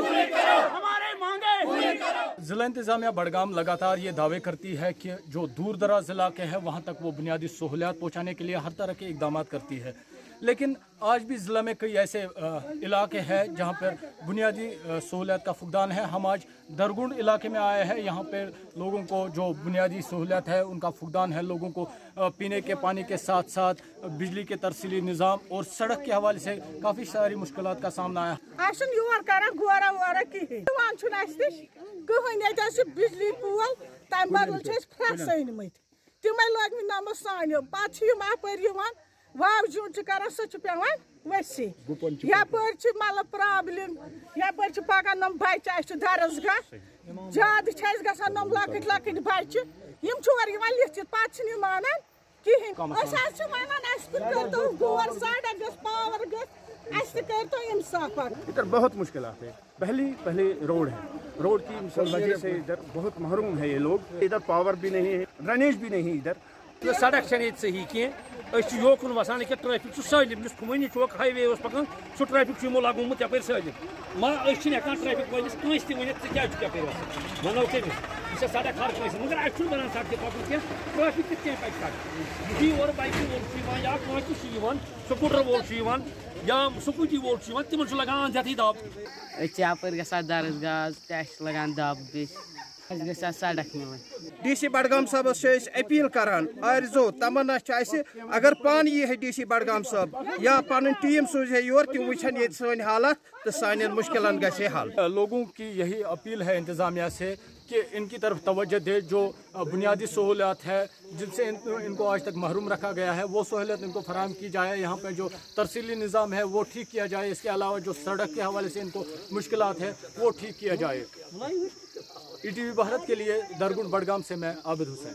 हमारे मांगे। जिला इंतजामिया बडगाम लगातार ये दावे करती है कि जो दूर दराज इलाके हैं वहाँ तक वो बुनियादी सहूलियात पहुँचाने के लिए हर तरह के इकदाम करती है, लेकिन आज भी ज़िला में कई ऐसे इलाके हैं जहाँ पर बुनियादी सहूलियात का फुकदान है। हम आज दरगुंड इलाके में आए हैं। यहाँ पर लोगों को जो बुनियादी सहूलियात है उनका फुकदान है। लोगों को पीने के पानी के साथ साथ बिजली के तरसीली निज़ाम और सड़क के हवाले से काफ़ी सारी मुश्किलात का सामना आया। बिजली पोल तम बदल फ्रेश सनमत तमें लग नम सानो पे वावजूद कर पेवान वसी यपर मतलब प्रॉब्लम यपर पकान नम बच्चे दरसगाह ज्यादा ग नम लकट लकट बच्चे लिखित पे मानान कहें गौर सड़क ग पावर गो इंसाफ। इधर बहुत मुश्किलात है। पहली रोड है, रोड की वजह से इधर बहुत महरूम है ये लोग। इधर पावर भी नहीं है, ड्रेनेज भी नहीं इधर। तो सड़क सही कह योकुन वसान कि ट्रैफिक सलम खुमनी चौक हाईवे पकान सह ट्रैफिक लगोमुत यप सलम मा ट्रैफिक वालिस कंस तनित क्या वनो कमिस यह सड़क हर कंस मगर अस बनान सड़क पकन क्या ट्रैफिक कह सड़क यी और बाइक वोल या कह स्कूटर वोल या स्कूटी वोल तिमन लगान अंधेथी दब यपर ग दरसगाह लगान दब सड़क DC बडगाम साहबस अपील करान आरजो तमन्ना अगर पान यी है DC बडगाम साहब या पन टीम सूझ है योर तुम वुचन ये सन हालात तो सान मुश्किलन गए हल। लोगों की यही अपील है इंतज़ामिया से कि इनकी तरफ तवज्जो दे। जो बुनियादी सहूलियात है जिनसे इनको आज तक महरूम रखा गया है वो सहूलियत इनको फराहम की जाए। यहाँ पर जो तरसीली निज़ाम है वो ठीक किया जाए। इसके अलावा जो सड़क के हवाले से इनको मुश्किलात है वो ठीक किया जाए। ETV भारत के लिए दरगुंड बडगाम से मैं आबिद हुसैन।